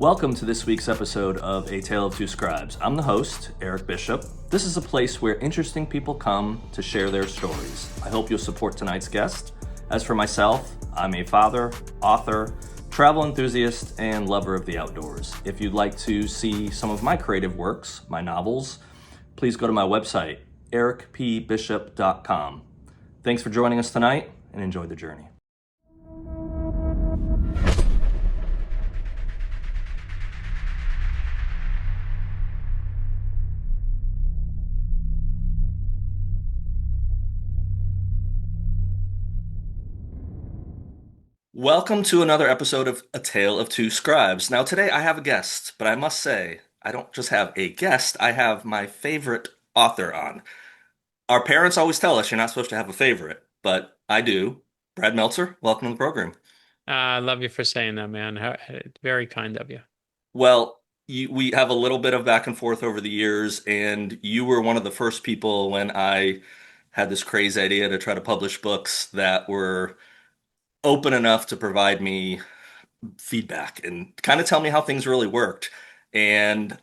Welcome to this week's episode of A Tale of Two Scribes. I'm the host, Eric Bishop. This is a place where interesting people come to share their stories. I hope you'll support tonight's guest. As for myself, I'm a father, author, travel enthusiast, and lover of the outdoors. If you'd like to see some of my creative works, my novels, please go to my website, ericpbishop.com. Thanks for joining us tonight, and enjoy the journey. Welcome to another episode of A Tale of Two Scribes. Now, today I have a guest, but I must say, I don't just have a guest, I have my favorite author on. Our parents always tell us you're not supposed to have a favorite, but I do. Brad Meltzer, welcome to the program. I love you for saying that, man. Very kind of you. Well, we have a little bit of back and forth over the years, and you were one of the first people when I had this crazy idea to try to publish books that were open enough to provide me feedback and kind of tell me how things really worked. And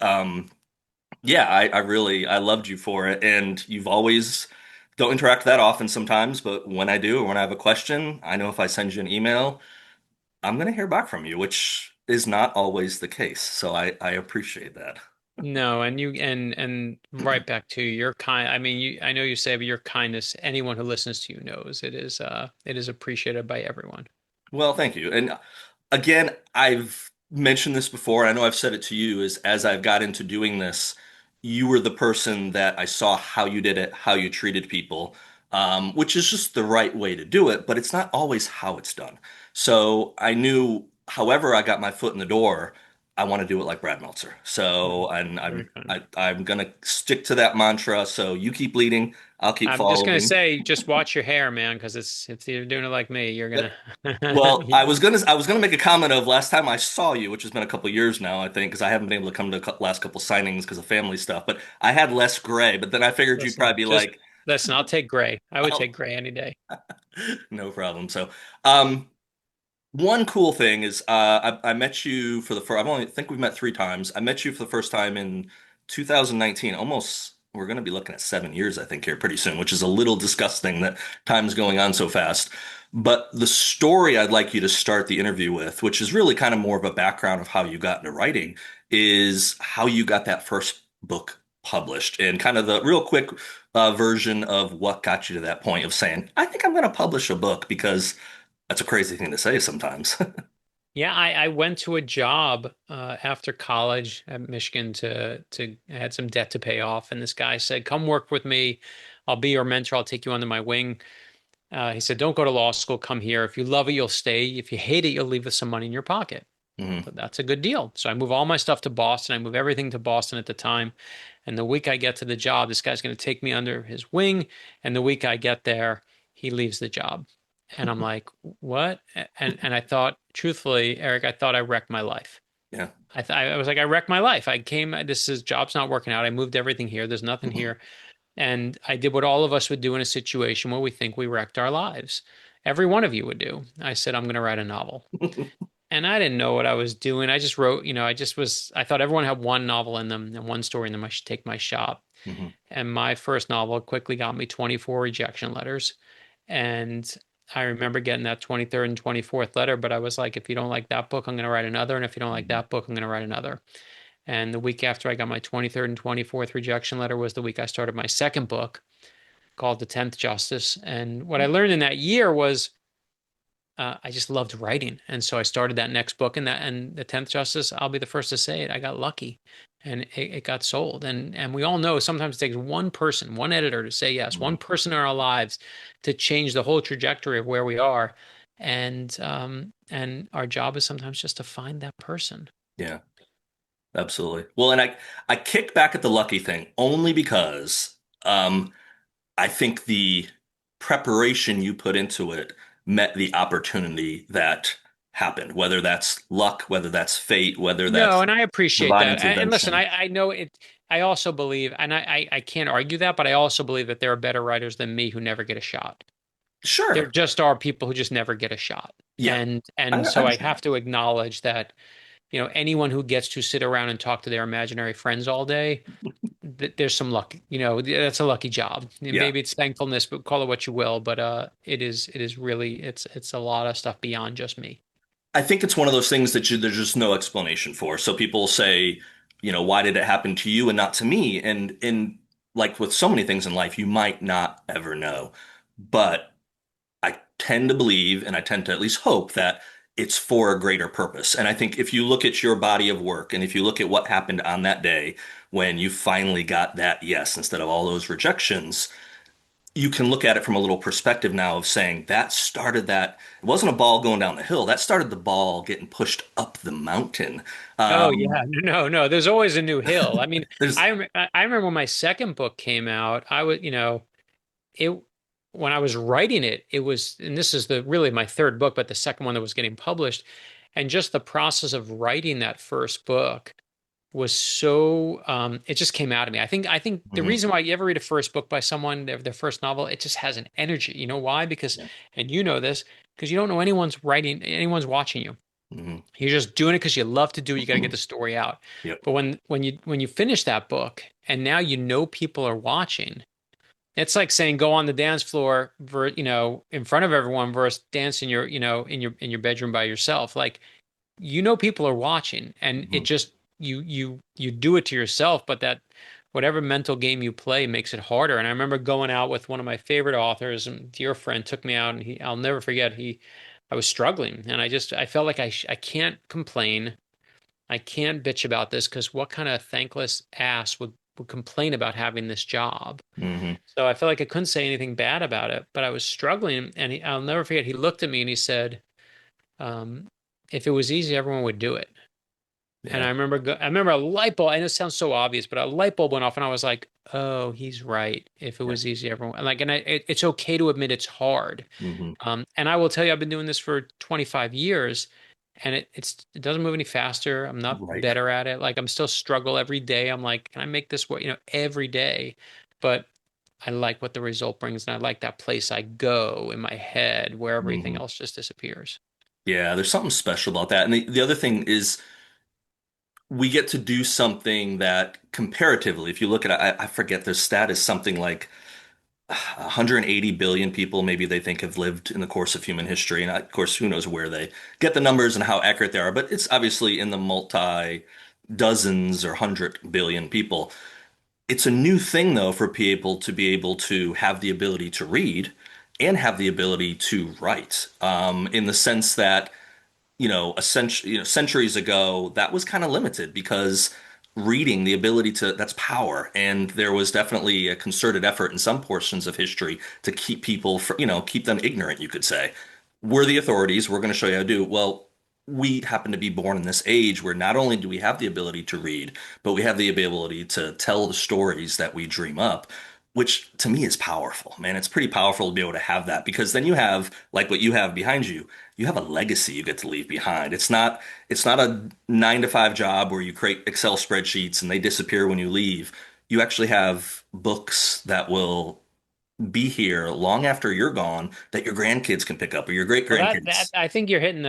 yeah, I really I loved you for it. And you've always don't interact that often sometimes, but when I do or when I have a question, I know if I send you an email, I'm gonna hear back from you, which is not always the case. So I appreciate that. No, and you and right back to your kind. I mean, I know you say, but your kindness, anyone who listens to you knows it is appreciated by everyone. Well, thank you. And again, I've mentioned this before. I know I've said it to you is as I've got into doing this, you were the person that I saw how you did it, how you treated people, which is just the right way to do it, but it's not always how it's done. So I knew, however, I got my foot in the door, I want to do it like Brad Meltzer. So, and Very kind. I'm gonna stick to that mantra. So you keep leading, I'll keep I'm just gonna following. say, just watch your hair, man, because it's if you're doing it like me, you're gonna. Well, I was gonna make a comment of last time I saw you, which has been a couple years now, I think, because I haven't been able to come to the last couple signings because of family stuff. But I had less gray. But then I figured you'd Listen, probably be just like, listen. I'll take gray. I would "Oh, take gray any day. no problem." So, um, one cool thing is, I met you for the first. I've only think we've met three times. I met you for the first time in 2019. Almost, we're going to be looking at 7 years, I think, here pretty soon, which is a little disgusting that time's going on so fast. But the story I'd like you to start the interview with, which is really kind of more of a background of how you got into writing, is how you got that first book published and kind of the real quick version of what got you to that point of saying, I think I'm going to publish a book because that's a crazy thing to say sometimes. Yeah, I went to a job after college at Michigan to I had some debt to pay off, and this guy said, "Come work with me. I'll be your mentor. I'll take you under my wing." He said, "Don't go to law school. Come here. If you love it, you'll stay. If you hate it, you'll leave with some money in your pocket." hmm But that's a good deal. So I move all my stuff to Boston. I move everything to Boston at the time. And the week I get to the job, this guy's going to take me under his wing. And the week I get there, he leaves the job. And I'm like, what? And I thought, truthfully, Eric, I thought I wrecked my life. Yeah. I was like, I wrecked my life. I came, this is job's not working out. I moved everything here. There's nothing here. And I did what all of us would do in a situation where we think we wrecked our lives. Every one of you would do. I said, I'm going to write a novel. And I didn't know what I was doing. I just wrote, I thought everyone had one novel in them and one story in them. I should take my shot. hmm And my first novel quickly got me 24 rejection letters. And I remember getting that 23rd and 24th letter, but I was like, if you don't like that book, I'm going to write another. And if you don't like hmm that book, I'm going to write another. And the week after I got my 23rd and 24th rejection letter was the week I started my second book called The 10th Justice. And what I learned in that year was I just loved writing, and so I started that next book. And the 10th Justice. I'll be the first to say it. I got lucky, and it got sold. And we all know sometimes it takes one person, one editor to say yes, one person in our lives to change the whole trajectory of where we are. And our job is sometimes just to find that person. Yeah, absolutely. Well, and I kick back at the lucky thing only because I think the preparation you put into it met the opportunity that happened, whether that's luck, whether that's fate, whether No, that's and I appreciate divine that. And listen, intervention. I know it. I also believe, and I can't argue that, but I also believe that there are better writers than me who never get a shot. There Sure. just are people who just never get a shot. Yeah. And I and so I understand have that. to acknowledge that anyone who gets to sit around and talk to their imaginary friends all day, there's some luck. That's a lucky job. Yeah. Maybe it's thankfulness, but call it what you will. But it is really it's a lot of stuff beyond just me. I think it's one of those things that there's just no explanation for. So people say, why did it happen to you and not to me? And like with so many things in life, you might not ever know. But I tend to believe, and I tend to at least hope that it's for a greater purpose. And I think if you look at your body of work and if you look at what happened on that day when you finally got that yes instead of all those rejections, you can look at it from a little perspective now of saying that started that. It wasn't a ball going down the hill. That started the ball getting pushed up the mountain. Oh Um, yeah, no, no. There's always a new hill. I mean, there's, I remember when my second book came out. I was, it when I was writing it, it was, and this is the really my third book, but the second one that was getting published, and just the process of writing that first book was so it just came out of me. I think the Mhm. reason why you ever read a first book by someone, their first novel, it just has an energy. You know why? Because, Yeah. and you know this, because you don't know anyone's watching you. Mhm. You're just doing it because you love to do it. You got to get the story out. Yep. But when you finish that book and now people are watching, it's like saying go on the dance floor, in front of everyone versus dance in your bedroom by yourself. Like people are watching, and it Mhm. just you do it to yourself, but that whatever mental game you play makes it harder. And I remember going out with one of my favorite authors, and dear friend took me out, and I'll never forget, I was struggling, and I felt like I can't complain. I can't bitch about this because what kind of thankless ass would complain about having this job? Mhm. So I felt like I couldn't say anything bad about it, but I was struggling. And I'll never forget, he looked at me and he said, um, if it was easy, everyone would do it. And Yeah. I remember a light bulb. I know it sounds so obvious, but a light bulb went off, and I was like, "Oh, he's right. If it Yeah. was easy, everyone it's okay to admit it's hard." Mhm. And I will tell you, I've been doing this for 25 years, and it doesn't move any faster. I'm not Right. better at it. Like I'm still struggle every day. I'm like, can I make this work? Every day. But I like what the result brings, and I like that place I go in my head where everything Mhm. else just disappears. Yeah, there's something special about that. And the other thing is we get to do something that comparatively, if you look at it, I forget the stat is something like 180 billion people maybe they think have lived in the course of human history. And of course, who knows where they get the numbers and how accurate they are, but it's obviously in the multi dozens or 100 billion people. It's a new thing though for people to be able to have the ability to read and have the ability to write, in the sense that centuries ago, that was kind of limited because reading, the ability to, that's power. And there was definitely a concerted effort in some portions of history to keep people, keep them ignorant, you could say. We're the authorities. We're going to show you how to do. Well, we happen to be born in this age where not only do we have the ability to read, but we have the ability to tell the stories that we dream up, which to me is powerful, man. It's pretty powerful to be able to have that because then you have, like what you have behind you, you have a legacy you get to leave behind. It's not a 9 to 5 job where you create Excel spreadsheets and they disappear when you leave. You actually have books that will be here long after you're gone that your grandkids can pick up or your great Well, that grandkids. I think you're hitting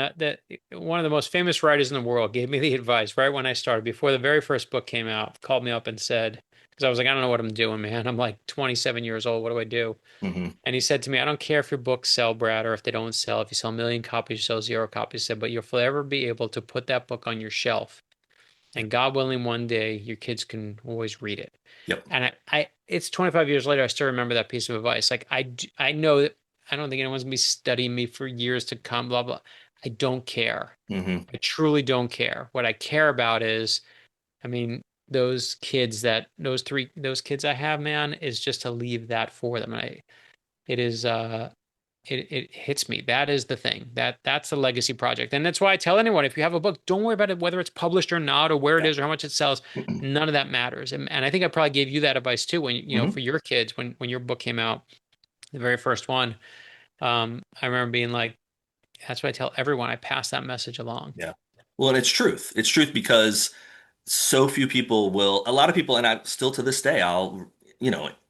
one of the most famous writers in the world gave me the advice right when I started, before the very first book came out, called me up and said, because I was like, I don't know what I'm doing, man. I'm like 27 years old. What do I do? Hmm. And he said to me, I don't care if your books sell, Brad, or if they don't sell. If you sell a million copies, you sell zero copies. He said, but you'll forever be able to put that book on your shelf. And God willing, one day your kids can always read it. Yep. And it's 25 years later, I still remember that piece of advice. Like I know that I don't think anyone's gonna be studying me for years to come, blah, blah. I don't care. Hmm. I truly don't care. What I care about is, I mean, those kids I have, man, is just to leave that for them. And it is, it hits me. That is the thing. That's the legacy project. And that's why I tell anyone, if you have a book, don't worry about it, whether it's published or not, or where it Yeah. is, or how much it sells. None of that matters. And I think I probably gave you that advice too when Hmm. for your kids when your book came out, the very first one. I remember being like, that's what I tell everyone. I pass that message along. Yeah. Well, and it's truth. It's truth because so few people will, a lot of people, and I still to this day,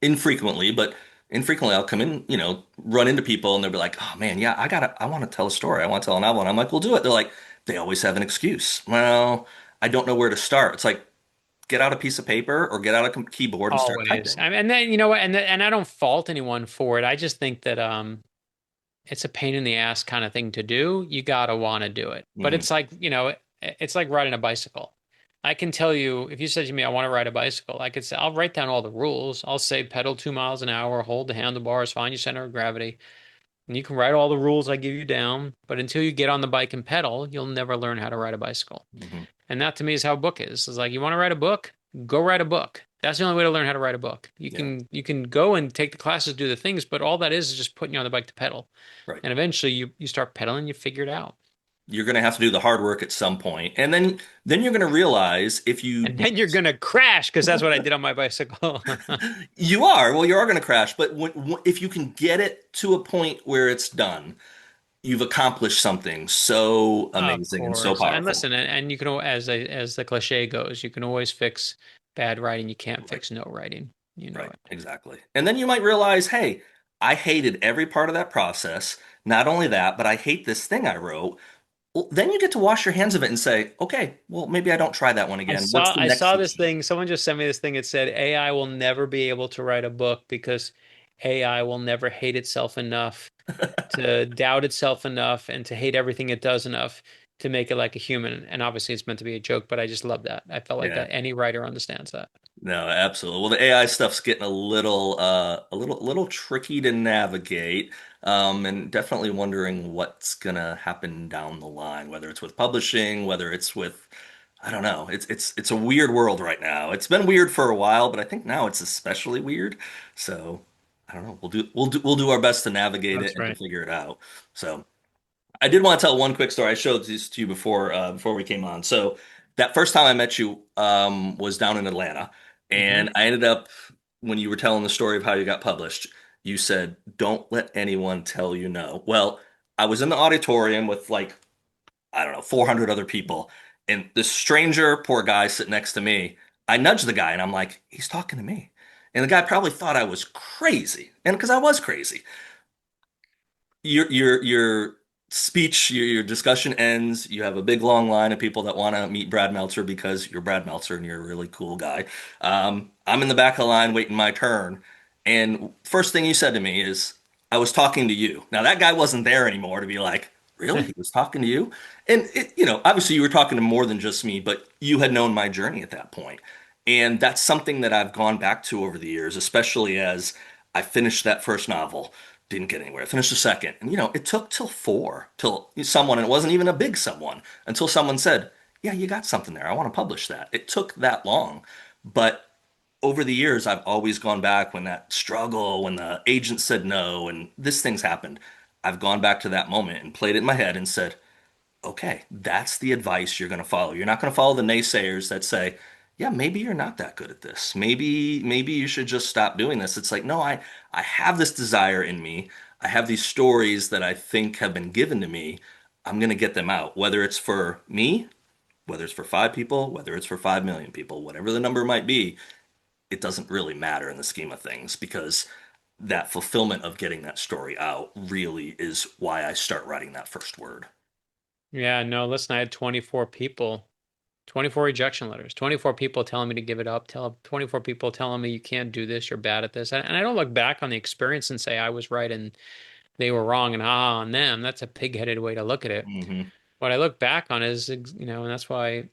infrequently, but infrequently I'll come in, run into people and they'll be like, oh man, yeah, I want to tell a story. I want to tell a novel. And I'm like, we'll do it. They're like, They always have an excuse. Well, I don't know where to start. It's like, get out a piece of paper or get out a keyboard and start Always. typing. And then you know what, and I don't fault anyone for it. I just think that it's a pain in the ass kind of thing to do. You gotta want to do it. But Hmm. it's like, it's like riding a bicycle. I can tell you, if you said to me, I want to ride a bicycle, I could say, I'll write down all the rules. I'll say pedal 2 miles an hour, hold the handlebars, find your center of gravity. And you can write all the rules I give you down. But until you get on the bike and pedal, you'll never learn how to ride a bicycle. Hmm. And that to me is how a book is. It's like, you want to write a book? Go write a book. That's the only way to learn how to write a book. Yeah, You can go and take the classes, do the things, but all that is just putting you on the bike to pedal. right. And eventually you start pedaling, you figure it out. You're going to have to do the hard work at some point, and then you're going to realize if you And then you're gonna crash because that's what I did on my bicycle. you are going to crash. But if you can get it to a point where it's done, you've accomplished something so Of amazing and so course. And powerful. listen, and you can as the cliche goes, you can always fix bad writing. You can't Right. fix no writing. You know Right, it. exactly. And then you might realize, hey, I hated every part of that process. Not only that, but I hate this thing I wrote. Well, then you get to wash your hands of it and say, okay, well, maybe I don't try that one again. What's the I next saw this suggestion? thing. Someone just sent me this thing. It said AI will never be able to write a book because AI will never hate itself enough to doubt itself enough and to hate everything it does enough to make it like a human. And obviously it's meant to be a joke, but I just love that. I felt like Yeah. that any writer understands that. No, absolutely. Well, the AI stuff's getting a little tricky to navigate, and definitely wondering what's gonna happen down the line, whether it's with publishing, whether it's with, I don't know. It's a weird world right now. It's been weird for a while, but I think now it's especially weird. So I don't know. We'll do our best to navigate it That's and to right. figure it out. So. I did want to tell one quick story. I showed this to you before we came on. So that first time I met you was down in Atlanta, Hmm. and I ended up when you were telling the story of how you got published, you said, "Don't let anyone tell you no." Well, I was in the auditorium with like I don't know 400 other people, and this stranger, poor guy, sitting next to me. I nudged the guy, and I'm like, "He's talking to me," and the guy probably thought I was crazy, and because I was crazy your speech, your discussion ends. You have a big long line of people that want to meet Brad Meltzer because you're Brad Meltzer and you're a really cool guy. I'm in the back of the line waiting my turn, and first thing you said to me is, "I was talking to you." Now that guy wasn't there anymore to be like, "Really? He was talking to you?" And obviously you were talking to more than just me, but you had known my journey at that point. And that's something that I've gone back to over the years, especially as I finished that first novel, didn't get anywhere. I finished the second, and it took till four till someone, and it wasn't even a big someone, until someone said, "Yeah, you got something there. I want to publish that." It took that long, but over the years, I've always gone back when that struggle, when the agent said no, and this thing's happened. I've gone back to that moment and played it in my head and said, okay, that's the advice you're going to follow. You're not going to follow the naysayers that say, yeah, maybe you're not that good at this. Maybe you should just stop doing this. It's like, no, I have this desire in me. I have these stories that I think have been given to me. I'm going to get them out, whether it's for me, whether it's for 5 people, whether it's for 5 million people, whatever the number might be. It doesn't really matter in the scheme of things because that fulfillment of getting that story out really is why I start writing that first word. Yeah, no, listen, I had 24 people, 24 rejection letters, 24 people telling me to give it up, 24 people telling me you can't do this, you're bad at this. And I don't look back on the experience and say I was right and they were wrong and on them. That's a pig-headed way to look at it. Hmm. What I look back on is, and that's why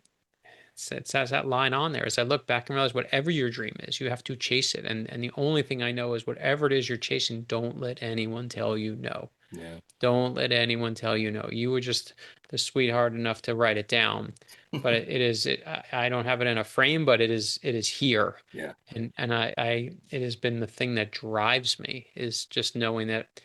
it says that line on there is I look back and realize whatever your dream is, you have to chase it. And the only thing I know is whatever it is you're chasing, don't let anyone tell you no. Yeah. Don't let anyone tell you no. You were just the sweetheart enough to write it down. But I don't have it in a frame, but it is here. Yeah. And it has been the thing that drives me is just knowing that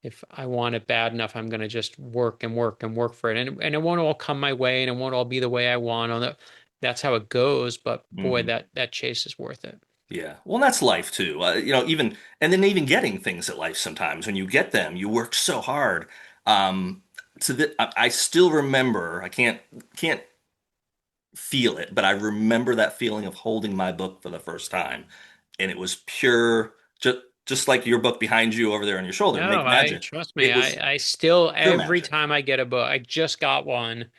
if I want it bad enough, I'm going to just work and work and work for it. And it won't all come my way and it won't all be the way I want. That's how it goes. But boy, Hmm. that chase is worth it. Yeah. Well, that's life too. Even and then even getting things at life sometimes when you get them, you work so hard. Um, I still remember. I can't feel it, but I remember that feeling of holding my book for the first time, and it was pure, just like your book behind you over there on your shoulder, No, Make I Magic. trust me. It was I still pure every magic. time I get a book, I just got one.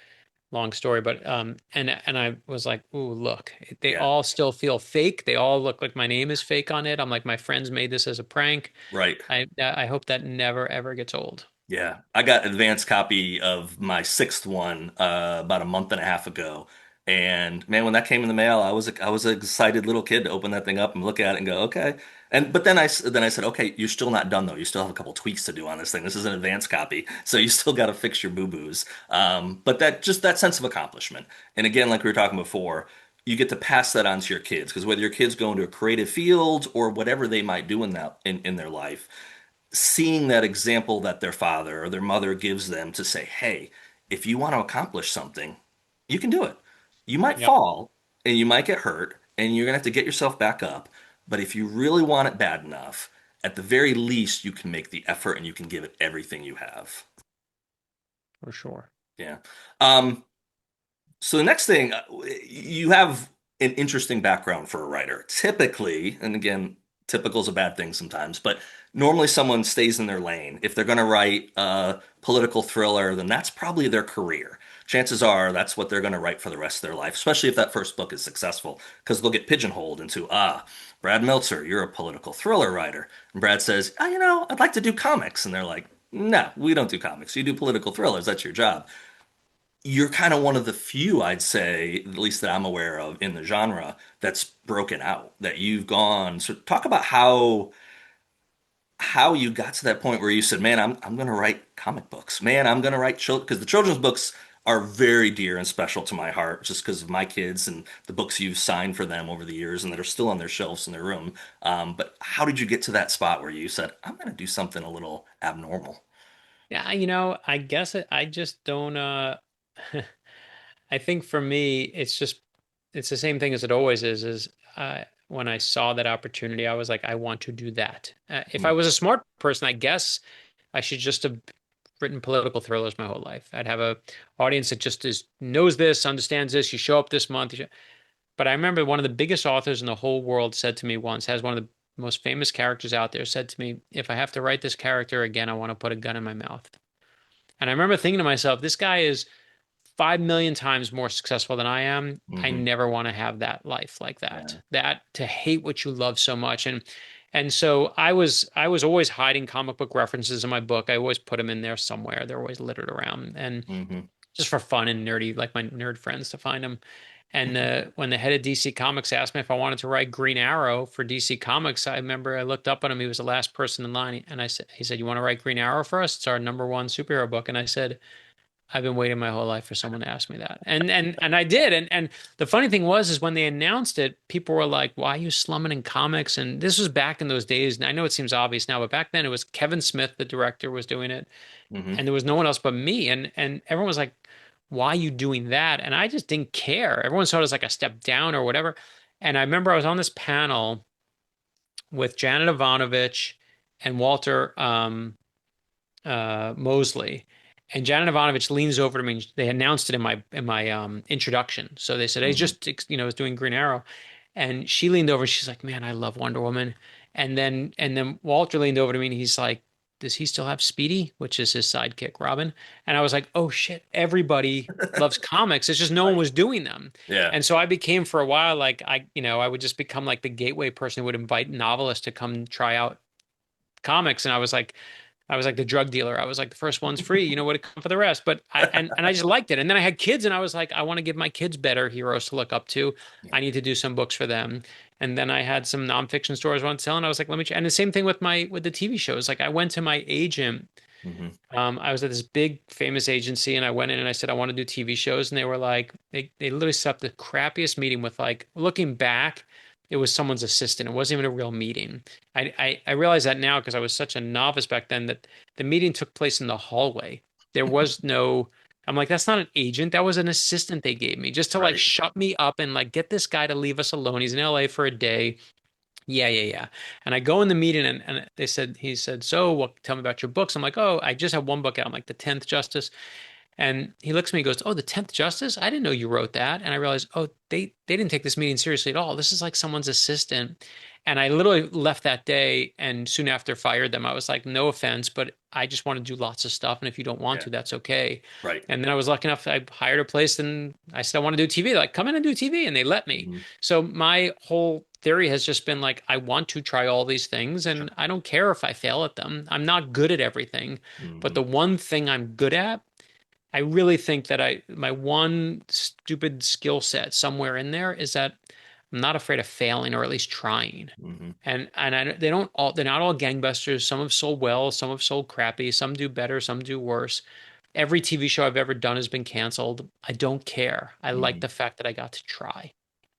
long story, but and I was like, ooh, look, they Yeah, all still feel fake. They all look like my name is fake on it. I'm like, my friends made this as a prank. right. I hope that never ever gets old. Yeah, I got advanced copy of my sixth one about a month and a half ago, and man, when that came in the mail, I was an excited little kid to open that thing up and look at it and go, okay. And but then I said, okay, you're still not done though. You still have a couple tweaks to do on this thing. This is an advanced copy, so you still got to fix your boo-boos. But that just that sense of accomplishment, and again, like we were talking before, you get to pass that on to your kids because whether your kids go into a creative field or whatever they might do in that in their life seeing that example that their father or their mother gives them to say, hey, if you want to accomplish something, you can do it. You might Yep, fall and you might get hurt and you're going to have to get yourself back up. But if you really want it bad enough, at the very least, you can make the effort and you can give it everything you have. for sure. Yeah. Um, So the next thing, you have an interesting background for a writer. Typically, and again, typical is a bad thing sometimes, but normally someone stays in their lane. If they're going to write a political thriller, then that's probably their career. Chances are that's what they're going to write for the rest of their life, especially if that first book is successful, because they'll get pigeonholed into, Brad Meltzer, you're a political thriller writer. And Brad says, I'd like to do comics. And they're like, no, we don't do comics. You do political thrillers. That's your job. You're kind of one of the few, I'd say, at least that I'm aware of in the genre, that's broken out, that you've gone. So talk about how you got to that point where you said, "Man, I'm going to write comic books. Man, I'm going to write children because the children's books are very dear and special to my heart, just because of my kids and the books you've signed for them over the years and that are still on their shelves in their room. But how did you get to that spot where you said, I'm going to do something a little abnormal? Yeah, I guess I just don't I think for me it's the same thing as it always is when I saw that opportunity, I was like, I want to do that. If I Mm, was a smart person, I guess I should just have written political thrillers my whole life. I'd have a audience that just is knows this, understands this. You show up this month. But I remember one of the biggest authors in the whole world said to me once, has one of the most famous characters out there, said to me, if I have to write this character again, I want to put a gun in my mouth. And I remember thinking to myself, this guy is 5 million times more successful than I am. I hmm never want to have that life like that. Yeah. That to hate what you love so much. And so I was always hiding comic book references in my book. I always put them in there somewhere. They're always littered around. And hmm just for fun and nerdy, like my nerd friends to find them. And when the head of DC Comics asked me if I wanted to write Green Arrow for DC Comics, I remember I looked up at him. He was the last person in line, and he said, "You want to write Green Arrow for us? It's our number one superhero book." And I said, I've been waiting my whole life for someone to ask me that. And I did. And the funny thing was is when they announced it, people were like, "Why are you slumming in comics?" And this was back in those days. And I know it seems obvious now, but back then it was Kevin Smith, the director, was doing it, hmm and there was no one else but me. And everyone was like, "Why are you doing that?" And I just didn't care. Everyone saw it as like a step down or whatever. And I remember I was on this panel with Janet Ivanovich and Walter Mosley. And Janet Ivanovich leans over to me. They announced it in my introduction. So they said, "Hey, hmm just is doing Green Arrow," and she leaned over. She's like, "Man, I love Wonder Woman." And then Walter leaned over to me and he's like, "Does he still have Speedy?" Which is his sidekick, Robin. And I was like, "Oh shit, everybody loves comics. It's just no one Right. was doing them." Yeah. And so I became for a while like I would just become like the gateway person who would invite novelists to come try out comics. And I was like the drug dealer. I was like the first one's free. You know what to come for the rest. But I just liked it. And then I had kids, and I was like, I want to give my kids better heroes to look up to. Yeah. I need to do some books for them. And then I had some nonfiction stories I wanted to tell, and I was like, let me. And the same thing with the TV shows. Like I went to my agent. hmm I was at this big famous agency, and I went in and I said I want to do TV shows, and they were like, they literally set up the crappiest meeting with like looking back. It was someone's assistant. It wasn't even a real meeting. I realize that now because I was such a novice back then that the meeting took place in the hallway. There was no, I'm like, that's not an agent. That was an assistant they gave me just to like Right. shut me up and like get this guy to leave us alone. He's in LA for a day. Yeah, yeah, yeah. And I go in the meeting and he said, so what, tell me about your books. I'm like, oh, I just have one book out. I'm like, The 10th Justice. And he looks at me and goes, "Oh, the 10th Justice? I didn't know you wrote that." And I realized, oh, they didn't take this meeting seriously at all. This is like someone's assistant. And I literally left that day and soon after fired them. I was like, no offense, but I just want to do lots of stuff. And if you don't want Yeah. to, that's okay. Right. And then I was lucky enough, I hired a place and I said, I want to do TV. They're like, come in and do TV. And they let me. Hmm. So my whole theory has just been like, I want to try all these things Sure. and I don't care if I fail at them. I'm not good at everything. But Hmm. the one thing I'm good at, I really think that my one stupid skill set somewhere in there is that I'm not afraid of failing or at least trying. Hmm. They don't all they're not all gangbusters. Some have sold well, some have sold crappy, some do better, some do worse. Every TV show I've ever done has been canceled. I don't care. I like Hmm. the fact that I got to try.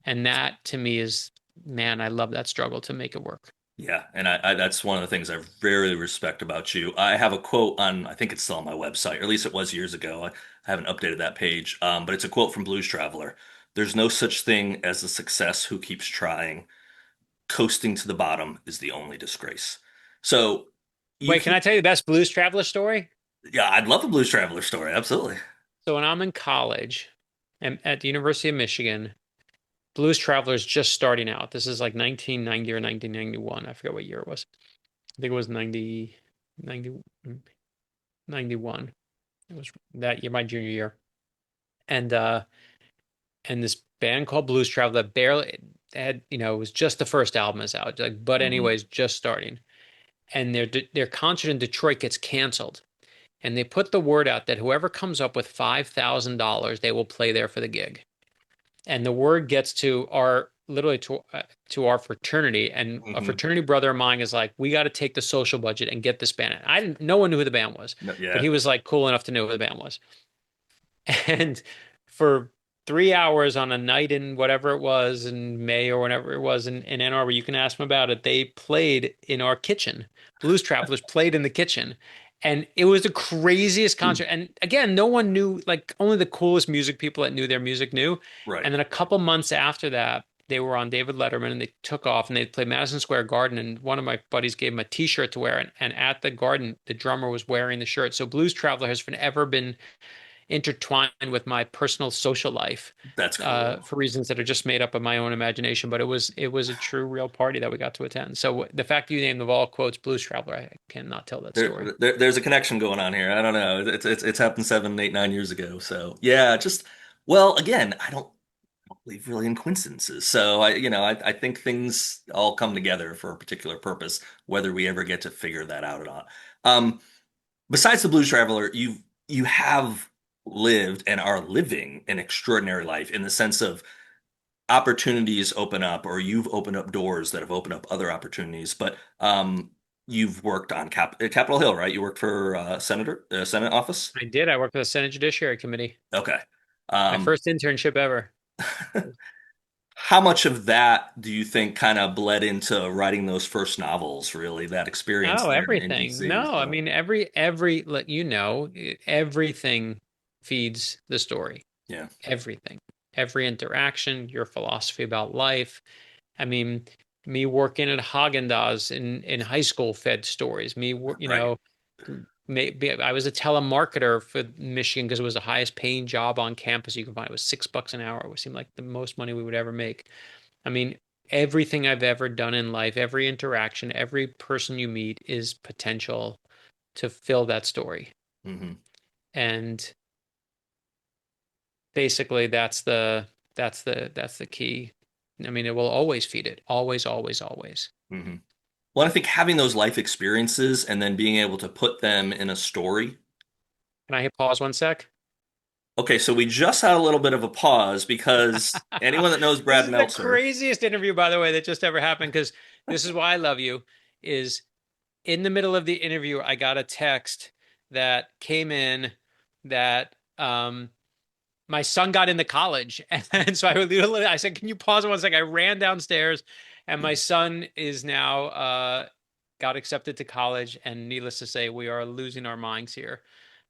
And that to me is, man, I love that struggle to make it work. Yeah, and that's one of the things I really respect about you. I have a quote on, I think it's still on my website, or at least it was years ago. I haven't updated that page, but it's a quote from Blues Traveler. There's no such thing as a success who keeps trying. Coasting to the bottom is the only disgrace. So you Wait, can I keep, tell you the best Blues Traveler story? yeah, I'd love a Blues Traveler story. Absolutely. So when I'm in college and at the University of Michigan, Blues Traveler is just starting out. This is like 1990 or 1991. I forget what year it was. I think it was 90, 91. It was that year, my junior year. And this band called Blues Traveler that barely had, it was just the first album is out. Like, but Hmm. anyways, just starting. And their concert in Detroit gets canceled. And they put the word out that whoever comes up with $5,000, they will play there for the gig. And the word gets to our literally to our fraternity, and a Hmm. fraternity brother of mine is like, we got to take the social budget and get this band in. I didn't, no one knew who the band was, but Yeah, he was like cool enough to know who the band was. And for 3 hours on a night in whatever it was in May or whenever it was in Ann Arbor, you can ask them about it. They played in our kitchen. Blues Travelers played in the kitchen. And it was the craziest concert. And again, no one knew, like only the coolest music people that knew their music knew. right. And then a couple months after that, they were on David Letterman and they took off and they played Madison Square Garden. And one of my buddies gave him a t-shirt to wear. And at the garden, the drummer was wearing the shirt. So Blues Traveler has forever been intertwined with my personal social life That's cool. for reasons that are just made up of my own imagination. But it was a true real party that we got to attend. So the fact that you named of all quotes Blues Traveler, I cannot tell that story. There's a connection going on here. I don't know. It's happened 7, 8, 9 years ago. So yeah, just well, again, I don't believe really in coincidences. So I think things all come together for a particular purpose, whether we ever get to figure that out or not. Um, Besides the Blues Traveler, you have lived and are living an extraordinary life in the sense of opportunities open up, or you've opened up doors that have opened up other opportunities. But you've worked on Capitol Hill, right? You worked for Senate office. I did. I worked for the Senate Judiciary Committee. Okay. My Um, first internship ever. how much of that do you think kind of bled into writing those first novels, really, that experience Oh, there in everything. DC? No, I So, mean every let you know, everything feeds the story. yeah, Everything. Every interaction, your philosophy about life. I mean, me working at Haagen-Dazs in high school fed stories. right. Maybe I was a telemarketer for Michigan because it was the highest paying job on campus you could find. It was $6 an hour. It seemed like the most money we would ever make. I mean, everything I've ever done in life, every interaction, every person you meet is potential to fill that story. Hmm. And basically that's the key. I mean, it will always feed it. Always, always, always. Hmm. Well, I think having those life experiences and then being able to put them in a story. Can I hit pause 1 sec? Okay, so we just had a little bit of a pause because anyone that knows This Brad is the Meltzer, craziest interview, by the way, that just ever happened. Because this is why I love you. Is in the middle of the interview, I got a text that came in that my son got into college, and so I said, "Can you pause it 1 sec?" I ran downstairs, and my son is now got accepted to college. And needless to say, we are losing our minds here.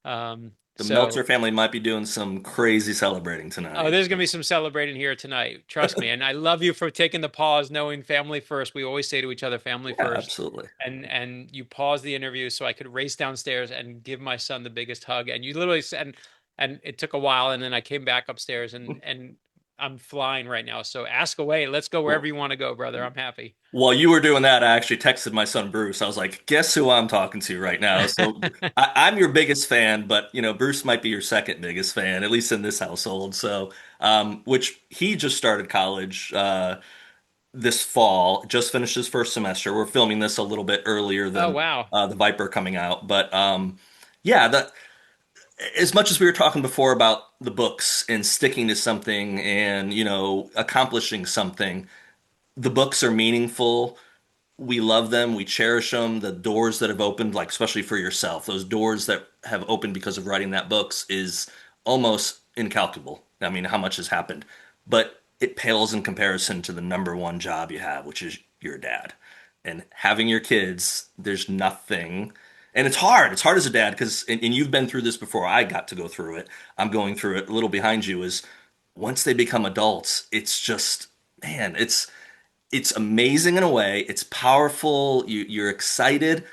the Meltzer So family might be doing some crazy celebrating oh, tonight. there's gonna be some celebrating here tonight. Trust me. And I love you for taking the pause, knowing family first. We always say to each other, family Yeah, first. absolutely. And you paused the interview so I could race downstairs and give my son the biggest hug. And you literally said, and it took a while, and then I came back upstairs, and I'm flying right now. So ask away. Let's go wherever Well, you want to go, brother. I'm happy. while you were doing that, I actually texted my son Bruce. I was like, "Guess who I'm talking to right now?" So I'm your biggest fan, but Bruce might be your second biggest fan, at least in this household. So, which he just started college this fall, just finished his first semester. We're filming this a little bit earlier Oh, than wow. the Viper coming out, but yeah, as much as we were talking before about the books and sticking to something and accomplishing something, the books are meaningful. We love them, we cherish them. The doors that have opened, like especially for yourself, those doors that have opened because of writing that books is almost incalculable. I mean, how much has happened, but it pales in comparison to the number one job you have, which is your dad. And having your kids, there's nothing. And it's hard. It's hard as a dad because, and you've been through this before. I got to go through it. I'm going through it a little behind you. Is once they become adults, it's just, man, it's amazing in a way. It's powerful. You're excited,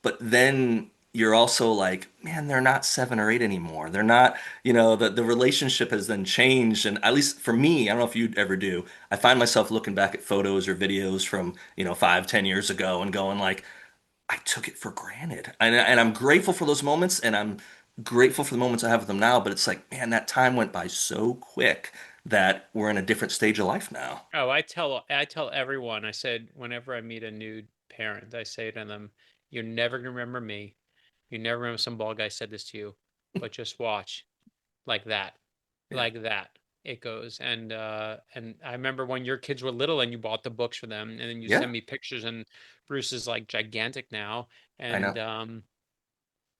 but then you're also like, man, they're not 7 or 8 anymore. They're not, the relationship has then changed. And at least for me, I don't know if you ever do. I find myself looking back at photos or videos from, 5, 10 years ago and going like, I took it for granted. And I'm grateful for those moments and I'm grateful for the moments I have with them now. But it's like, man, that time went by so quick that we're in a different stage of life now. Oh, I tell everyone, I said, whenever I meet a new parent, I say to them, "You're never gonna remember me. You never remember some bald guy said this to you, but just watch like that, Yeah. like that. It goes." And I remember when your kids were little and you bought the books for them, and then you Yeah. send me pictures, and Bruce is like gigantic now, I and know. um,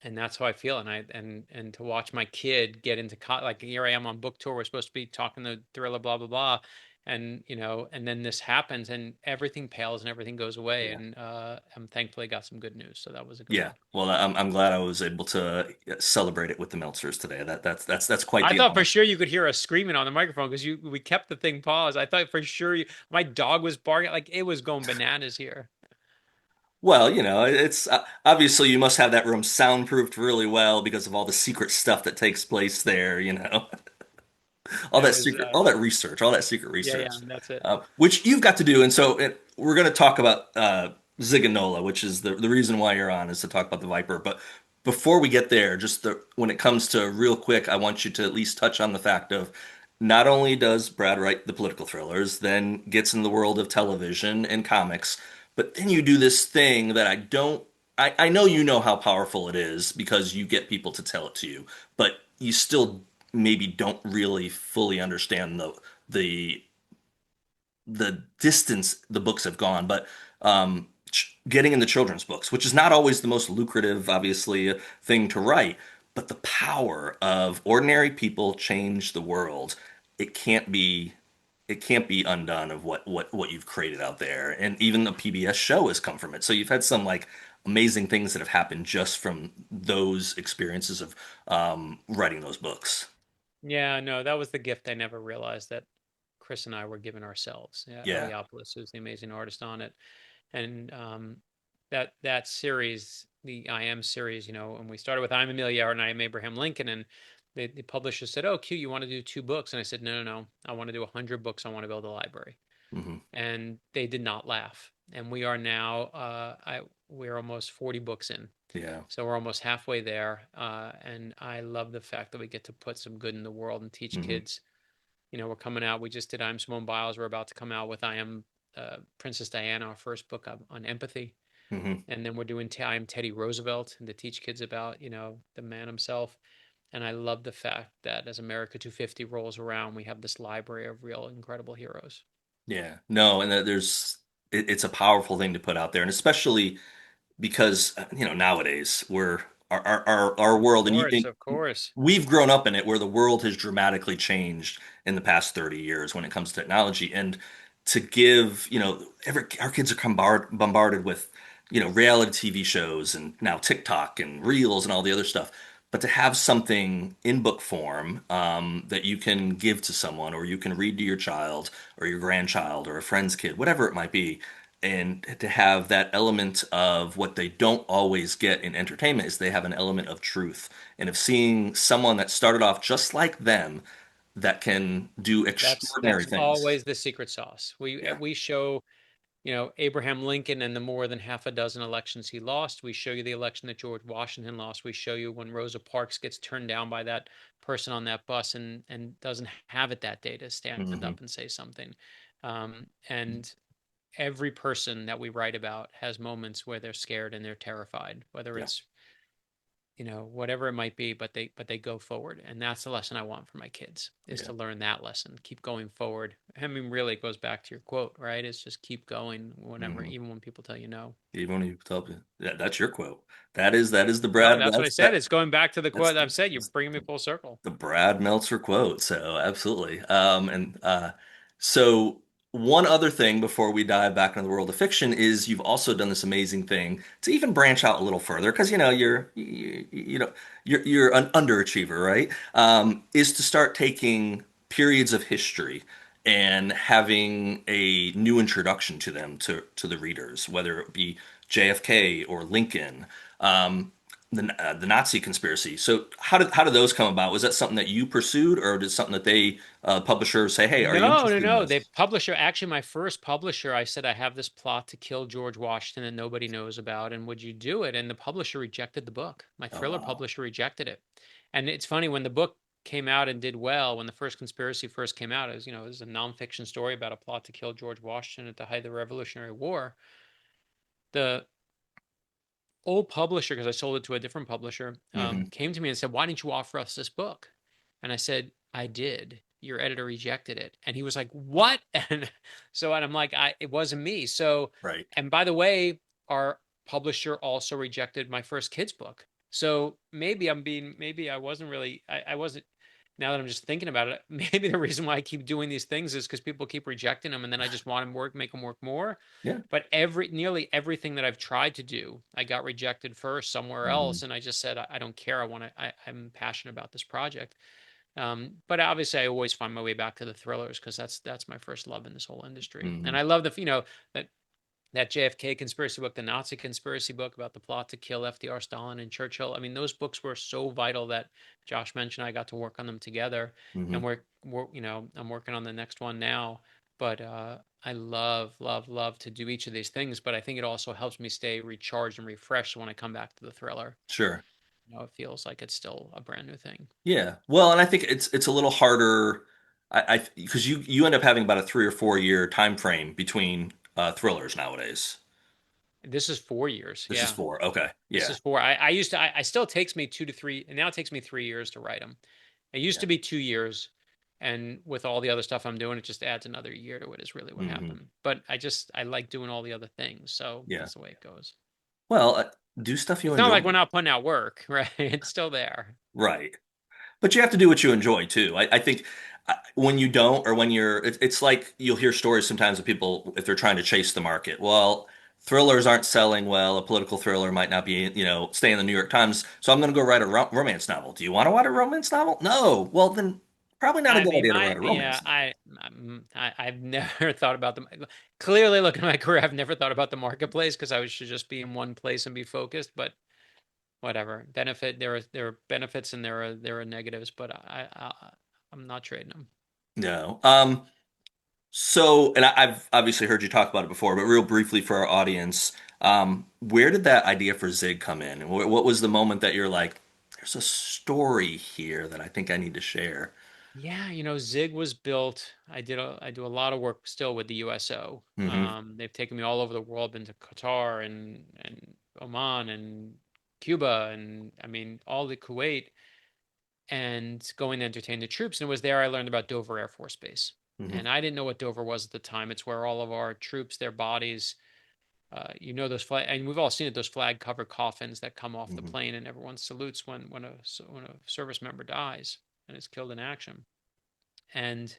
and that's how I feel. And to watch my kid get into like here I am on book tour. We're supposed to be talking the thriller, blah blah blah, and and then this happens, and everything pales and everything goes away. Yeah. And I'm thankfully got some good news, so that was a good Yeah. one. Well, I'm glad I was able to celebrate it with the Meltzers today. That's quite I the thought for honor. sure you could hear us screaming on the microphone because you we kept the thing paused. I thought for sure my dog was barking like it was going bananas here. Well, it's obviously you must have that room soundproofed really well because of all the secret stuff that takes place there. All That that was secret, all that research, all that secret yeah, research, that's it. which you've got to do. And so we're going to talk about Zig and Nola, which is the reason why you're on is to talk about the Viper. But before we get there, when it comes to real quick, I want you to at least touch on the fact of not only does Brad write the political thrillers, then gets in the world of television and comics, but then you do this thing that I don't. I know you know how powerful it is because you get people to tell it to you, but you still maybe don't really fully understand the the distance the books have gone, but getting into children's books, which is not always the most lucrative, obviously, thing to write, but the power of ordinary people change the world. It can't be it can't be undone of what you've created out there, and even the PBS show has come from it. So you've had some like amazing things that have happened just from those experiences of writing those books. Yeah, no, that was the gift I never realized that Chris and I were giving ourselves. Yeah, Yeah. Eliopoulos, who's the amazing artist on it, and that series, the I Am series, and we started with I'm Amelia Earhart and I Am Abraham Lincoln, and the publisher said, "Oh, Q, you want to do 2 books?" And I said, "No, no, no, I want to do 100 books. I want to build a library." Hmm. And they did not laugh. And we are now, we're almost 40 books in. Yeah. So we're almost halfway there. And I love the fact that we get to put some good in the world and teach Hmm. kids. We're coming out. We just did I Am Simone Biles. We're about to come out with I Am Princess Diana, our first book on empathy. Hmm. And then we're doing I Am Teddy Roosevelt and to teach kids about, the man himself. And I love the fact that as America 250 rolls around, we have this library of real incredible heroes. Yeah. No, and it's a powerful thing to put out there, and especially because nowadays we're our world, and Of course. we've grown up in it where the world has dramatically changed in the past 30 years when it comes to technology, and to give our kids are bombarded with reality TV shows and now TikTok and Reels and all the other stuff. But to have something in book form that you can give to someone, or you can read to your child, or your grandchild, or a friend's kid, whatever it might be, And to have that element of what they don't always get in entertainment is they have an element of truth and of seeing someone that started off just like them that can do extraordinary That's things. always the secret sauce. Yeah. We show, Abraham Lincoln and the more than half a dozen elections he lost. We show you the election that George Washington lost. We show you when Rosa Parks gets turned down by that person on that bus and doesn't have it that day to stand Hmm. up and say something. And every person that we write about has moments where they're scared and they're terrified, whether Yeah. it's whatever it might be, but they go forward. And that's the lesson I want for my kids is Yeah. to learn that lesson, keep going forward. I mean, really it goes back to your quote, right? It's just keep going whenever, Hmm. even when people tell you no. Even when you tell me that's your quote. That is the No, Brad. that's what I said. It's going back to the That's quote I've said. You're that's bringing me full circle. the Brad Meltzer quote. So absolutely. So one other thing before we dive back into the world of fiction is you've also done this amazing thing to even branch out a little further because you're an underachiever, right? Is to start taking periods of history and having a new introduction to them to the readers, whether it be JFK or Lincoln. The Nazi conspiracy. So how did those come about? Was that something that you pursued, or did something that they publishers say, "Hey, are you No, no, interested in no. The this?" publisher, actually, my first publisher, I said, I have this plot to kill George Washington that nobody knows about, and would you do it? And the publisher rejected the book. My Oh thriller wow. publisher rejected it. And it's funny, when the book came out and did well, when the first conspiracy first came out, it was a nonfiction story about a plot to kill George Washington at the height of the Revolutionary War. The old publisher, because I sold it to a different publisher, Hmm. came to me and said, "Why didn't you offer us this book?" And I said, "I did. Your editor rejected it." And he was like, "What?" And I'm like, it wasn't me. So, Right. and by the way, our publisher also rejected my first kids book. So maybe I wasn't really, I wasn't, now that I'm just thinking about it, maybe the reason why I keep doing these things is because people keep rejecting them and then I just want them to work, make them work more. Yeah. But nearly everything that I've tried to do, I got rejected first somewhere Hmm. else, and I just said, I don't care. I'm passionate about this project. But obviously, I always find my way back to the thrillers because that's my first love in this whole industry. And Hmm. I love that that JFK conspiracy book, the Nazi conspiracy book about the plot to kill FDR, Stalin, and Churchill. I mean, those books were so vital that Josh mentioned I got to work on them together, and Hmm. I'm working on the next one now. But I love, love, love to do each of these things. But I think it also helps me stay recharged and refreshed when I come back to the thriller. Sure. It feels like it's still a brand new thing. Yeah. Well, and I think it's a little harder. I because you end up having about a 3 or 4 year time frame between thrillers nowadays. This is 4 years. This is Yeah. four. Okay. This Yeah. is four. I used to, I still takes me 2 to 3, and now it takes me 3 years to write them. It used Yeah. to be 2 years. And with all the other stuff I'm doing, it just adds another year to it, is really what Hmm. happened. But I like doing all the other things. So Yeah. that's the way it goes. Well, do stuff you It's not enjoy. like we're not putting out work, right? It's still there. Right. But you have to do what you enjoy too. I think when you don't, or when it's like you'll hear stories sometimes of people if they're trying to chase the market. Well, thrillers aren't selling well. A political thriller might not be, stay in the New York Times. So I'm going to go write a romance novel. Do you want to write a romance novel? No. Well, then probably not a I good mean, idea to write a romance novel. I've never thought about them. Clearly, looking at my career, I've never thought about the marketplace because should just be in one place and be focused. But whatever there are benefits and there are negatives, but I'm not trading them. No. And I've obviously heard you talk about it before, but real briefly for our audience, where did that idea for Zig come in? And what was the moment that you're like, there's a story here that I think I need to share? Yeah, Zig was built. I do a lot of work still with the USO. Hmm. They've taken me all over the world, been to Qatar and Oman and Cuba and I mean all the Kuwait, and going to entertain the troops. And it was there I learned about Dover Air Force Base. Hmm. And I didn't know what Dover was at the time. It's where all of our troops, their bodies, those flag, and we've all seen it, those flag covered coffins that come off the Hmm. plane, and everyone salutes when a service member dies and is killed in action. And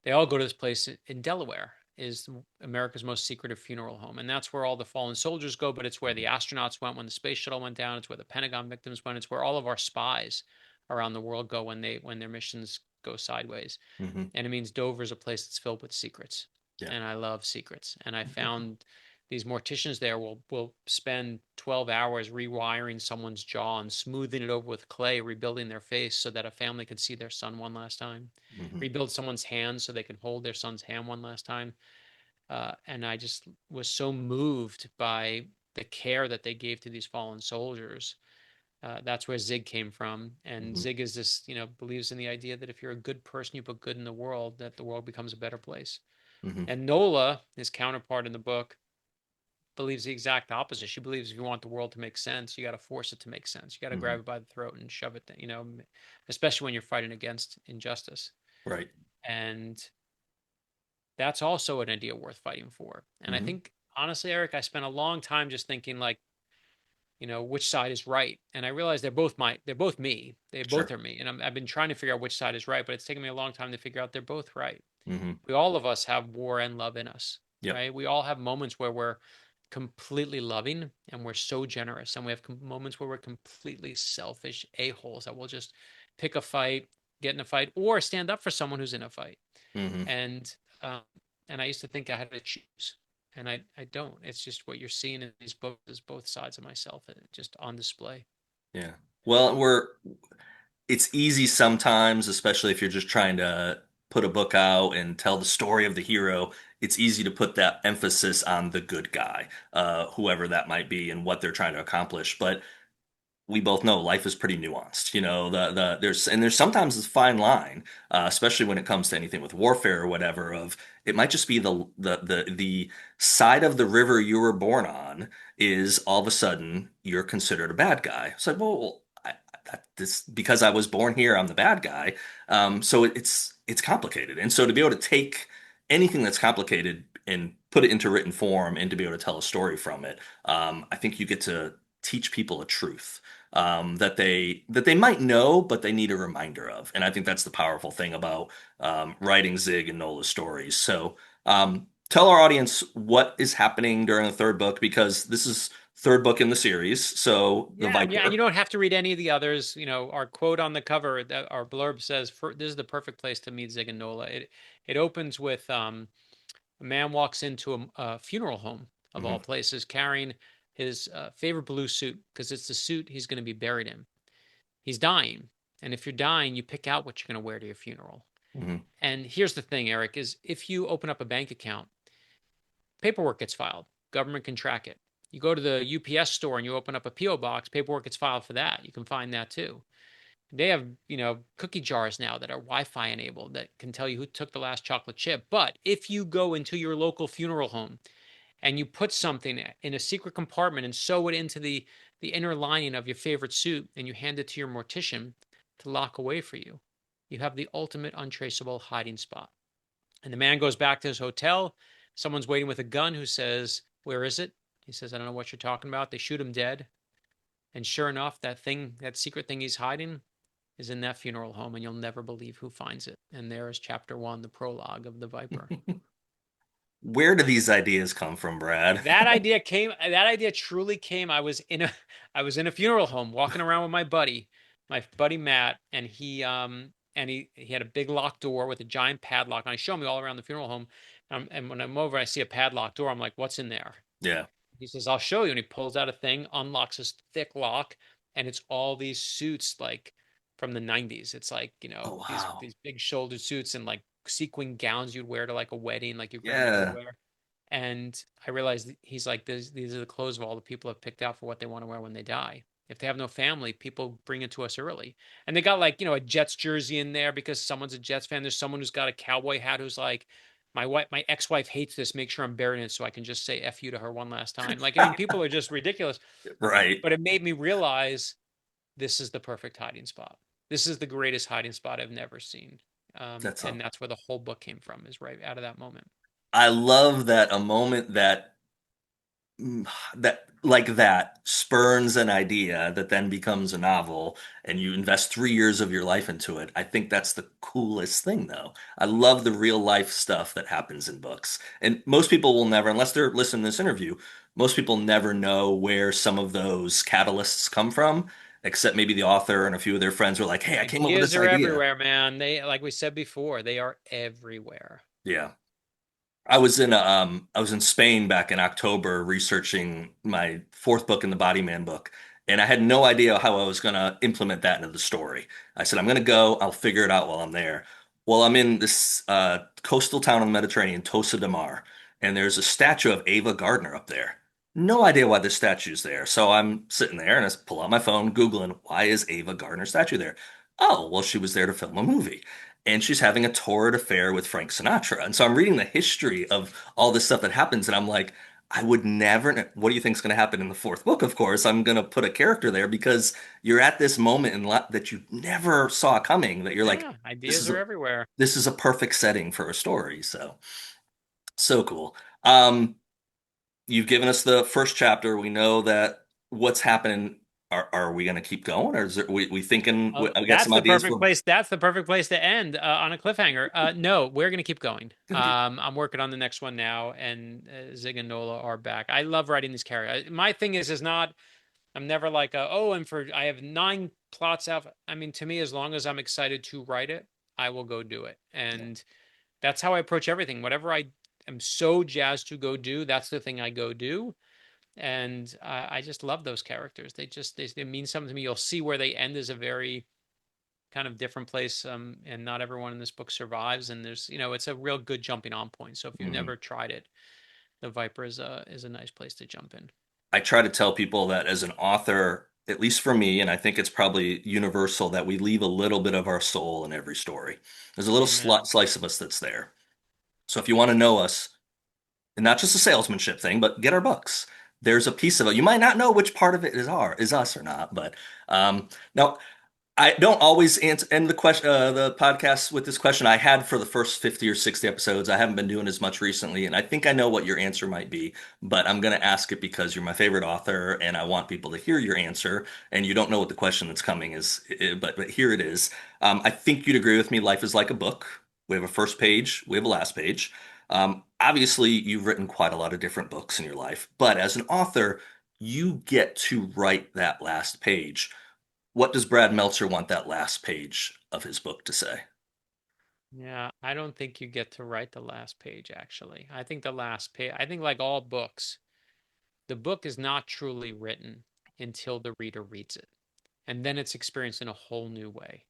they all go to this place in Delaware, is America's most secretive funeral home, and that's where all the fallen soldiers go. But it's where the astronauts went when the space shuttle went down. It's where the Pentagon victims went. It's where all of our spies around the world go when their missions go sideways. Hmm. And it means Dover is a place that's filled with secrets. Yeah. and I love secrets. And I found these morticians there will spend 12 hours rewiring someone's jaw and smoothing it over with clay, rebuilding their face so that a family could see their son one last time, Hmm. rebuild someone's hands so they can hold their son's hand one last time. And I just was so moved by the care that they gave to these fallen soldiers. That's where Zig came from. And Hmm. Zig is this, believes in the idea that if you're a good person, you put good in the world, that the world becomes a better place. Hmm. And Nola, his counterpart in the book, believes the exact opposite. She believes if you want the world to make sense, you got to force it to make sense. You got to Hmm. grab it by the throat and shove it, especially when you're fighting against injustice. Right. And that's also an idea worth fighting for. And I Hmm. think, honestly, Eric, I spent a long time just thinking, like, which side is right. And I realized they're both me. They both Sure. are me. And I've been trying to figure out which side is right, but it's taken me a long time to figure out they're both right. Hmm. We all of us have war and love in us, Yep. right? We all have moments where we're completely loving and we're so generous, and we have moments where we're completely selfish a-holes that will just pick a fight, get in a fight, or stand up for someone who's in a fight. Hmm. And um, and I used to think I had to choose, and I don't. It's just what you're seeing in these books is both sides of myself, just on display. Yeah. Well, it's easy sometimes, especially if you're just trying to put a book out and tell the story of the hero. It's easy to put that emphasis on the good guy, whoever that might be, and what they're trying to accomplish. But we both know life is pretty nuanced. There's sometimes this fine line, especially when it comes to anything with warfare or whatever. Of it might just be the side of the river you were born on is all of a sudden you're considered a bad guy. It's like, well, this because I was born here, I'm the bad guy. So it's complicated, and so to be able to take anything that's complicated and put it into written form and to be able to tell a story from it, I think you get to teach people a truth that they might know, but they need a reminder of. And I think that's the powerful thing about writing Zig and Nola's stories. So tell our audience what is happening during the third book because this is third book in the series. So the Yeah, yeah, and you Viper. don't have to read any of the others. Our quote on the cover, that our blurb says, "This is the perfect place to meet Zig and Nola." It opens with a man walks into a funeral home of all Hmm. places, carrying his favorite blue suit because it's the suit he's going to be buried in. He's dying, and if you're dying, you pick out what you're going to wear to your funeral. Hmm. And here's the thing, Eric, is if you open up a bank account, paperwork gets filed. Government can track it. You go to the UPS store and you open up a PO box, paperwork gets filed for that. You can find that too. They have, cookie jars now that are Wi-Fi enabled that can tell you who took the last chocolate chip. But if you go into your local funeral home and you put something in a secret compartment and sew it into the inner lining of your favorite suit and you hand it to your mortician to lock away for you, you have the ultimate untraceable hiding spot. And the man goes back to his hotel. Someone's waiting with a gun who says, "Where is it?" He says, "I don't know what you're talking about." They shoot him dead. And sure enough, that secret thing he's hiding is in that funeral home, and you'll never believe who finds it. And there is chapter one, the prologue of The Viper. Where do these ideas come from, Brad? That idea truly came. I was in a funeral home walking around with my buddy Matt, and he had a big locked door with a giant padlock. And I show me all around the funeral home. And when I'm over, I see a padlocked door. I'm like, "What's in there?" Yeah. He says, "I'll show you." And he pulls out a thing, unlocks this thick lock, and it's all these suits like from the 90s. It's like, Oh, these wow. these big shouldered suits and like sequin gowns you'd wear to like a wedding, like your grandmother would Yeah. wear. And I realized he's like, these are the clothes of all the people have picked out for what they want to wear when they die. If they have no family, people bring it to us early. And they got like, a Jets jersey in there because someone's a Jets fan. There's someone who's got a cowboy hat who's like, my ex-wife hates this. Make sure I'm buried in it so I can just say F you to her one last time. Like, I mean, people are just ridiculous. Right. But it made me realize this is the perfect hiding spot. This is the greatest hiding spot I've never seen. That's And a that's where the whole book came from, is right out of that moment. I love that a moment that like that spurns an idea that then becomes a novel and you invest 3 years of your life into it. I think that's the coolest thing though. I love the real life stuff that happens in books. And most people will never, unless they're listening to this interview, most people never know where some of those catalysts come from, except maybe the author and a few of their friends were like, "Hey, I came up with Ideas this are idea." everywhere, man. Like we said before, they are everywhere. Yeah. I was in Spain back in October researching my fourth book in the Body Man book, and I had no idea how I was going to implement that into the story. I said I'm going to go, I'll figure it out while I'm there. Well, I'm in this coastal town in the Mediterranean, Tossa de Mar, and there's a statue of Ava Gardner up there. No idea why this statue's there. So I'm sitting there and I pull out my phone, Googling, why is Ava Gardner statue there? Oh, well, she was there to film a movie and she's having a torrid affair with Frank Sinatra. And so I'm reading the history of all this stuff that happens, and I'm like, I would never. What do you think is going to happen in the fourth book? Of course, I'm going to put a character there because you're at this moment in that you never saw coming. That you're like, Yeah, this ideas is are a everywhere. this is a perfect setting for a story. So so cool. Um, you've given us the first chapter. We know that what's happening. Are we going to keep going, or is there, we thinking? I got some ideas for. That's the perfect place to end on a cliffhanger. No, we're gonna keep going. Gonna keep. I'm working on the next one now, and Zig and Nola are back. I love writing these characters. My thing is not. I'm never like, oh, and for I have 9 plots out. I mean, to me, as long as I'm excited to write it, I will go do it, Yeah. and that's how I approach everything. Whatever I am so jazzed to go do, that's the thing I go do. And I just love those characters. They mean something to me. You'll see where they end is a very kind of different place, and not everyone in this book survives. And there's, it's a real good jumping on point. So if you've Mhm. never tried it, the Viper is a nice place to jump in. I try to tell people that as an author, at least for me, and I think it's probably universal, that we leave a little bit of our soul in every story. There's a little Amen. slice of us that's there. So if you want to know us, and not just a salesmanship thing, but get our books. There's a piece of it. You might not know which part of it is us or not, but now I don't always answer end the podcast with this question. I had for the first 50 or 60 episodes. I haven't been doing as much recently, and I think I know what your answer might be, but I'm going to ask it because you're my favorite author, and I want people to hear your answer. And you don't know what the question that's coming is, but here it is. I think you'd agree with me. Life is like a book. We have a first page, we have a last page. Obviously, you've written quite a lot of different books in your life, but as an author, you get to write that last page. What does Brad Meltzer want that last page of his book to say? Yeah, I don't think you get to write the last page, actually. I think the last page, I think like all books, the book is not truly written until the reader reads it. And then it's experienced in a whole new way.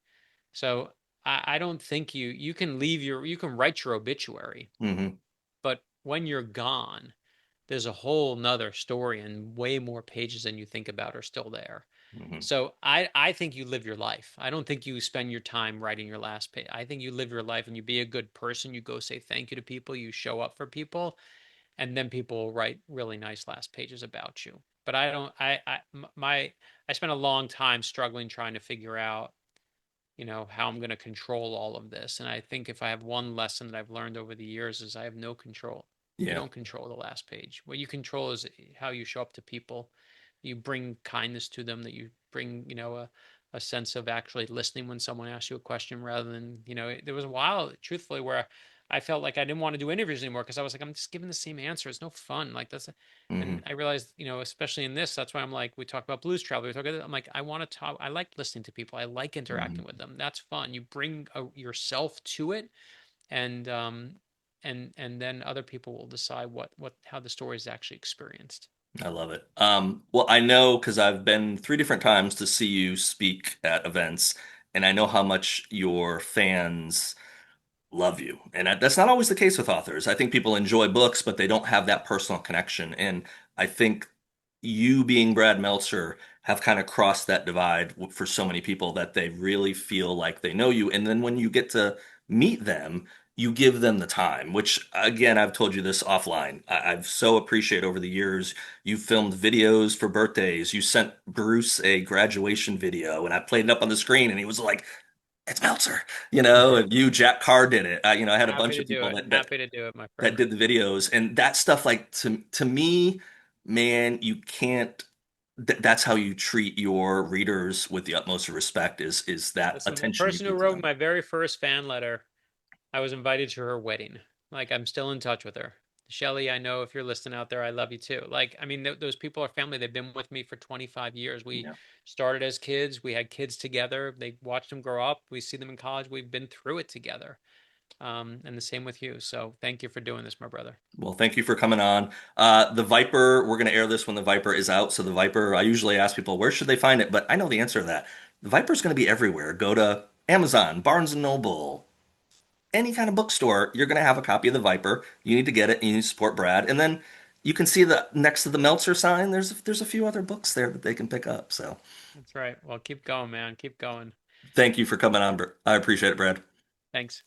So I don't think you can you can write your obituary, Hmm. but when you're gone, there's a whole nother story and way more pages than you think about are still there. Hmm. So I think you live your life. I don't think you spend your time writing your last page. I think you live your life and you be a good person. You go say thank you to people. You show up for people, and then people will write really nice last pages about you. But I don't. I spent a long time struggling trying to figure out how I'm going to control all of this. And I think if I have one lesson that I've learned over the years is I have no control. You Yeah. don't control the last page. What you control is how you show up to people. You bring kindness to them, that you bring, a sense of actually listening when someone asks you a question rather than, there was a while, truthfully, where I felt like I didn't want to do interviews anymore because I was like, I'm just giving the same answer. It's no fun. Like and Hmm. I realized, especially in this, that's why I'm like, we talk about blues travel. I'm like, I want to talk. I like listening to people. I like interacting Hmm. with them. That's fun. You bring yourself to it, and then other people will decide how the story is actually experienced. I love it. Well, I know because I've been three different times to see you speak at events, and I know how much your fans love you. And that's not always the case with authors. I think people enjoy books, but they don't have that personal connection. And I think you being Brad Meltzer have kind of crossed that divide for so many people that they really feel like they know you. And then when you get to meet them, you give them the time, which again, I've told you this offline. I've so appreciate over the years. You filmed videos for birthdays. You sent Bruce a graduation video, and I played it up on the screen, and he was like, it's Meltzer, and you, Jack Carr did it. I had a Happy bunch to of do people it. that Happy to do it, my that friend. did the videos, and that stuff, like to me, man, you can't. That's how you treat your readers with the utmost respect. Is that Listen, the attention you person who give to wrote them? my very first fan letter, I was invited to her wedding. Like, I'm still in touch with her. Shelly, I know if you're listening out there, I love you too. Like, I mean, those people are family. They've been with me for 25 years. We Yeah. started as kids. We had kids together. They watched them grow up. We see them in college. We've been through it together. And the same with you. So thank you for doing this, my brother. Well, thank you for coming on. The Viper, we're going to air this when the Viper is out. So the Viper, I usually ask people, where should they find it? But I know the answer to that. The Viper's going to be everywhere. Go to Amazon, Barnes and Noble, any kind of bookstore. You're going to have a copy of the Viper. You need to get it. And you need to support Brad. And then you can see the next to the Meltzer sign. There's a few other books there that they can pick up. So That's right. Well, keep going, man. Keep going. thank you for coming on. I appreciate it, Brad. Thanks.